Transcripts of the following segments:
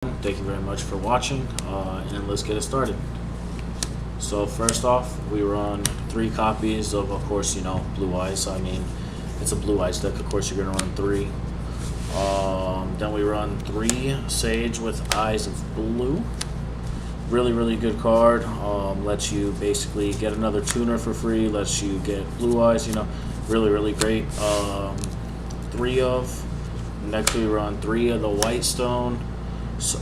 Thank you very much for watching, and let's get it started. So first off, we run 3 copies of course, Blue Eyes. I mean, it's a Blue Eyes deck. Of course, you're gonna run 3. Then we run 3 Sage with Eyes of Blue. Really good card. Lets you basically get another tuner for free. Lets you get Blue Eyes. Really great. 3 of. Next we run 3 of the Whitestone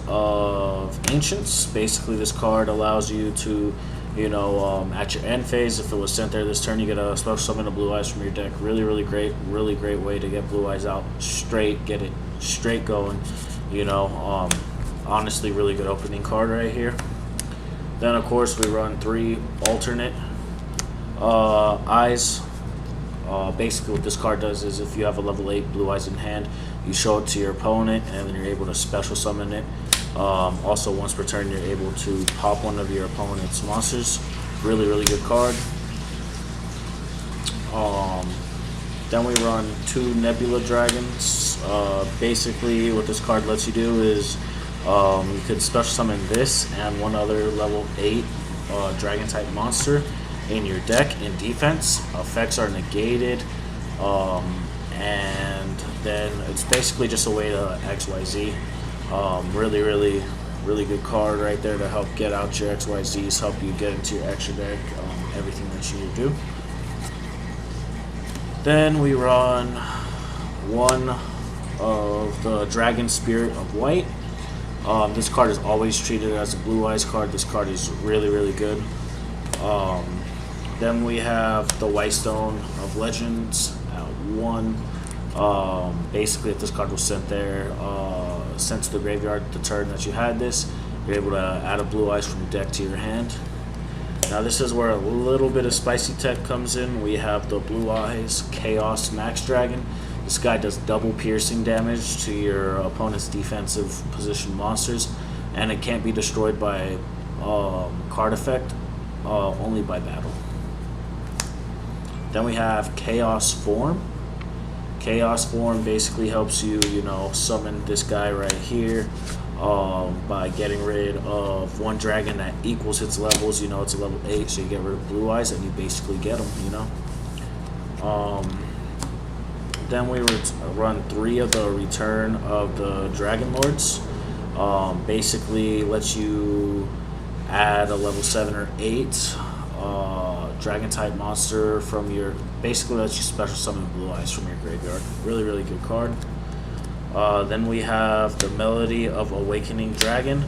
of Ancients. Basically, this card allows you to, at your end phase, if it was sent there this turn, you get a special summon of Blue Eyes from your deck. Really great way to get Blue Eyes out straight, get it straight going. Honestly, really good opening card right here. Then of course we run 3 alternate Eyes. Basically what this card does is if you have a level 8 Blue Eyes in hand, you show it to your opponent and then you're able to special summon it. Also, once per turn, you're able to pop one of your opponent's monsters. Really good card. Then we run 2 Nebula Dragons. Basically what this card lets you do is you could special summon this and one other level 8 dragon type monster in your deck. In defense, effects are negated, and then it's basically just a way to XYZ. Really good card right there to help get out your XYZs, help you get into your extra deck, everything that you need to do. Then we run 1 of the Dragon Spirit of White. This card is always treated as a Blue Eyes card. This card is really good. Then we have the Whitestone of Legends at 1. Basically, if this card was sent there, sent to the graveyard the turn that you had this, you're able to add a Blue Eyes from your deck to your hand. Now this is where a little bit of spicy tech comes in. We have the Blue Eyes Chaos Max Dragon. This guy does double piercing damage to your opponent's defensive position monsters, and it can't be destroyed by card effect, only by battle. Then we have Chaos Form. Chaos Form basically helps you, summon this guy right here by getting rid of 1 dragon that equals its levels. It's a level 8, so you get rid of Blue Eyes and you basically get them, Then we run 3 of the Return of the Dragon Lords. Basically lets you add a level 7 or 8 dragon type monster from your, basically lets you special summon Blue Eyes from your graveyard. Really good card. Then we have the Melody of Awakening Dragon.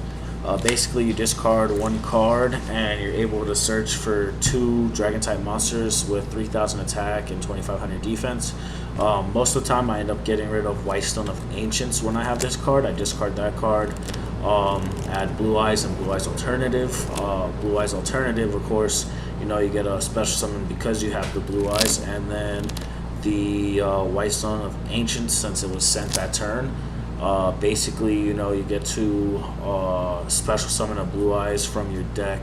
Basically you discard 1 card and you're able to search for 2 dragon type monsters with 3000 attack and 2500 defense. Most of the time I end up getting rid of Whitestone of Ancients when I have this card. I discard that card, add Blue Eyes and Blue Eyes Alternative. Blue Eyes Alternative, of course, you get a special summon because you have the Blue Eyes, and then the Whitestone of Ancients, since it was sent that turn. Basically, you get to special summon a Blue Eyes from your deck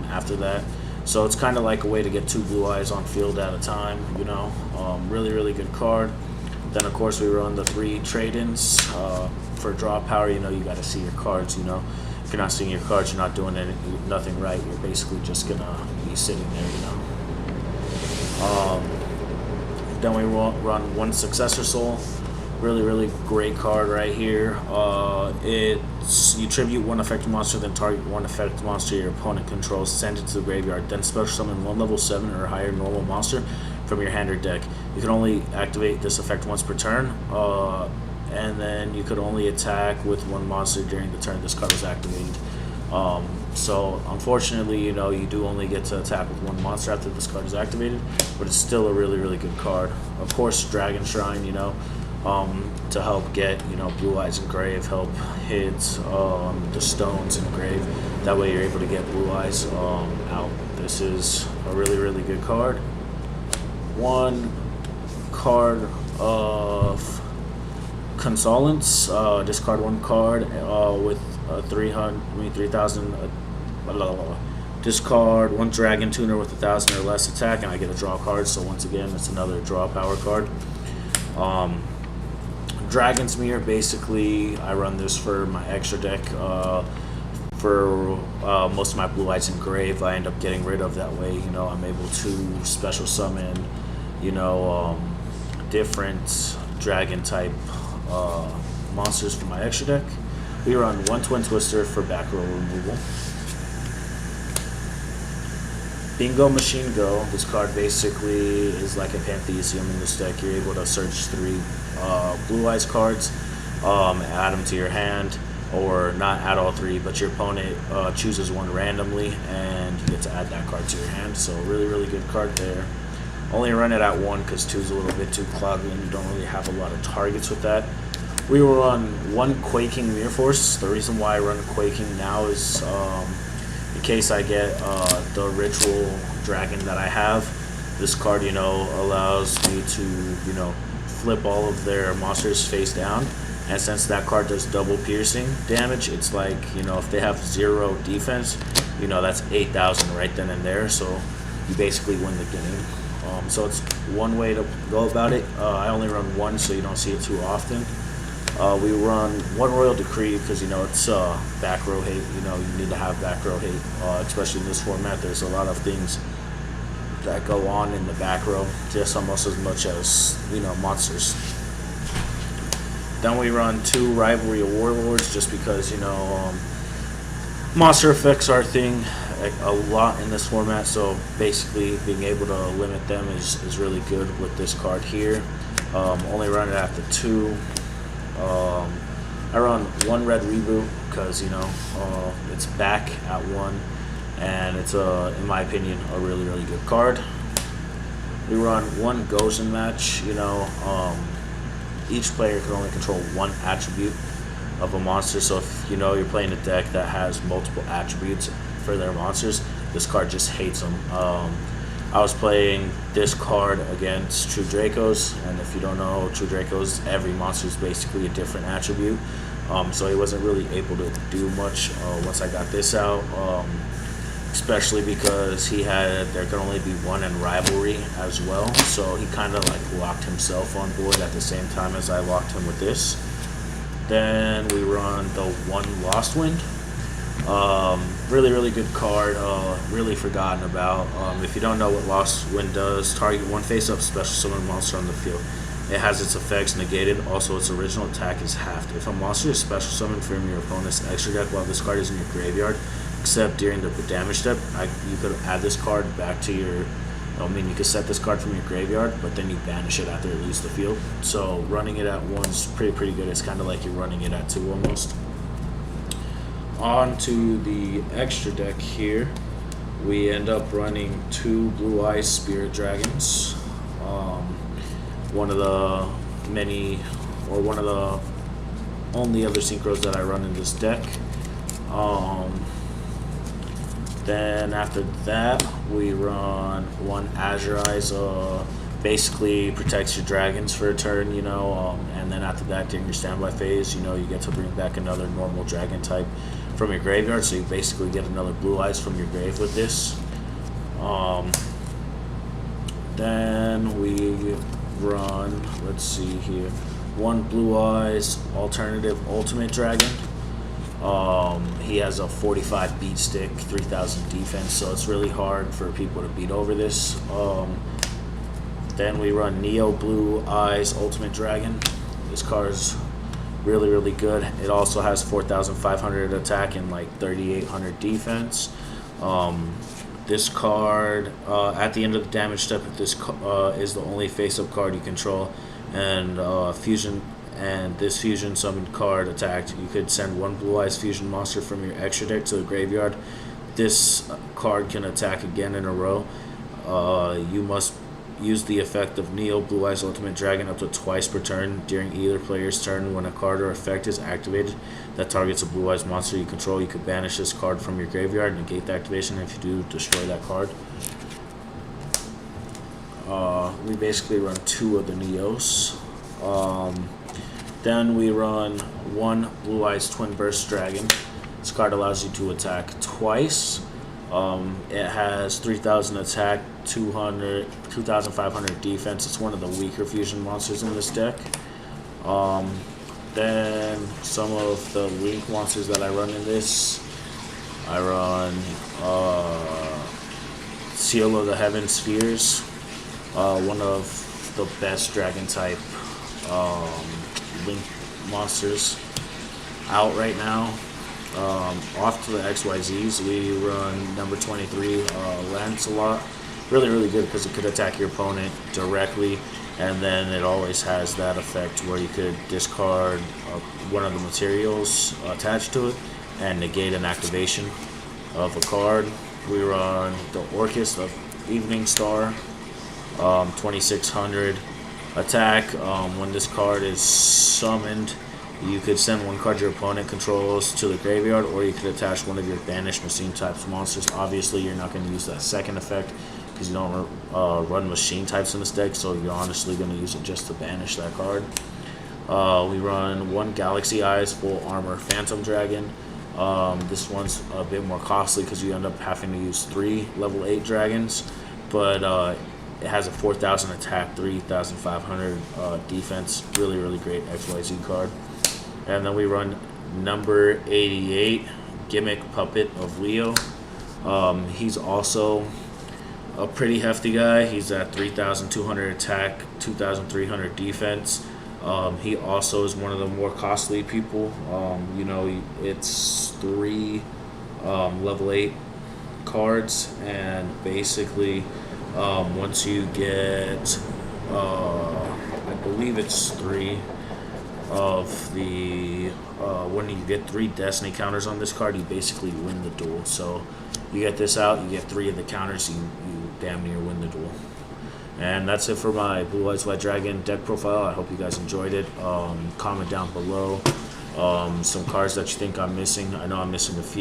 after that. So it's kind of like a way to get 2 Blue Eyes on field at a time, really good card. Then of course we run the 3 trade-ins. For draw power, you got to see your cards, If you're not seeing your cards, you're not doing nothing right. You're basically just gonna be sitting there, Then we run 1 Successor Soul. Really great card right here. You tribute 1 effective monster, then target 1 effective monster your opponent controls, send it to the graveyard, then special summon 1 level 7 or higher normal monster from your hand or deck. You can only activate this effect once per turn, and then you could only attack with 1 monster during the turn this card was activated. So unfortunately, you do only get to attack with 1 monster after this card is activated, but it's still a really good card. Of course, Dragon Shrine, to help get Blue Eyes in grave, help hit the stones in grave. That way you're able to get Blue Eyes out. This is a really good card. 1 card of Consolence. Discard 1 card with 3,000. Discard 1 Dragon Tuner with 1,000 or less attack, and I get a draw card. So once again, it's another draw power card. Dragon's Mirror, basically, I run this for my extra deck. For most of my blue eyes engrave, I end up getting rid of that way. You know, I'm able to special summon, you know, different dragon type monsters for my extra deck. We run one Twin Twister for back row removal. Bingo Machine Go. This card basically is like a Pantheisium in this deck. You're able to search 3 blue eyes cards, add them to your hand, or not add all 3, but your opponent chooses one randomly, and you get to add that card to your hand. So really, really good card there. Only run it at 1 because 2 is a little bit too cloggy, and you don't really have a lot of targets with that. We will run 1 Quaking Mirror Force. The reason why I run Quaking now is in case I get the Ritual Dragon that I have. This card, you know, allows me to, you know, flip all of their monsters face down. And since that card does double piercing damage, it's like, you know, if they have 0 defense, you know, that's 8,000 right then and there. So you basically win the game. So it's one way to go about it. I only run 1, so you don't see it too often. We run 1 Royal Decree because, you know, it's back row hate. You know, you need to have back row hate, especially in this format. There's a lot of things that go on in the back row, just almost as much as, you know, monsters. Then we run 2 Rivalry of Warlords just because, you know, monster effects are a thing a lot in this format, so basically being able to limit them is really good with this card here. Only run it after 2. I run 1 Red Reboot because, you know, it's back at 1, and it's in my opinion, a really, really good card. We run 1 Gozen Match. You know, each player can only control 1 attribute of a monster, so if, you know, you're playing a deck that has multiple attributes for their monsters, this card just hates them. I was playing this card against True Dracos, and if you don't know True Dracos, every monster is basically a different attribute. So he wasn't really able to do much once I got this out, especially because there could only be 1 in Rivalry as well. So he kind of like locked himself on board at the same time as I locked him with this. Then we run the 1 Lost Wind. Really, really good card, really forgotten about. If you don't know what Lost Wind does, target 1 face-up special summon monster on the field. It has its effects negated, also its original attack is halved. If a monster is special summoned from your opponent's extra deck while this card is in your graveyard, except during the damage step, you could add this card back to your... I mean, you could set this card from your graveyard, but then you banish it after it leaves the field. So running it at 1 is pretty good. It's kind of like you're running it at 2 almost. On to the extra deck here, we end up running 2 Blue Eyes Spirit Dragons. One of the only other synchros that I run in this deck. Then after that, we run 1 Azure Eyes. Basically protects your dragons for a turn, you know, and then after that, during your standby phase, you know, you get to bring back another normal dragon type from your graveyard, so you basically get another Blue Eyes from your grave with this. Then we run, let's see here, 1 Blue Eyes Alternative Ultimate Dragon. He has a 45 beat stick, 3000 defense, so it's really hard for people to beat over this. Then we run Neo Blue Eyes Ultimate Dragon. This card is really, really good. It also has 4,500 attack and like 3,800 defense. This card, at the end of the damage step, this is the only face-up card you control, and this fusion summoned card attacked, you could send 1 Blue Eyes fusion monster from your extra deck to the graveyard. This card can attack again in a row. You must use the effect of Neo Blue Eyes Ultimate Dragon up to twice per turn during either player's turn. When a card or effect is activated that targets a Blue Eyes monster you control, you could banish this card from your graveyard and negate the activation. If you do, destroy that card. We basically run 2 of the Neos. Then we run 1 Blue Eyes Twin Burst Dragon. This card allows you to attack twice. It has 3,000 attack, 2,500 defense. It's one of the weaker fusion monsters in this deck. Then some of the Link monsters that I run in this, I run Seal of the Heaven Spheres, one of the best dragon type um, Link monsters out right now. Off to the XYZs, we run number 23, Lancelot. Really, really good because it could attack your opponent directly, and then it always has that effect where you could discard one of the materials attached to it and negate an activation of a card. We run the Orcus of Evening Star, 2600 attack. When this card is summoned, you could send one card your opponent controls to the graveyard, or you could attach one of your banished machine types monsters. Obviously, you're not going to use that second effect because you don't run machine types in this deck, so you're honestly going to use it just to banish that card. We run one Galaxy Eyes full armor Phantom Dragon. This one's a bit more costly because you end up having to use 3 level 8 dragons, but it has a 4,000 attack, 3,500 defense. Really, really great XYZ card. And then we run number 88, Gimmick Puppet of Leo. He's also a pretty hefty guy. He's at 3,200 attack, 2,300 defense. He also is one of the more costly people. It's 3 level 8 cards, and basically once you get, I believe it's 3 of the when you get 3 destiny counters on this card, you basically win the duel. So you get this out, you get 3 of the counters, you damn near win the duel. And that's it for my Blue Eyes White Dragon deck profile. I hope you guys enjoyed it. Comment down below some cards that you think I'm missing. I know I'm missing a few.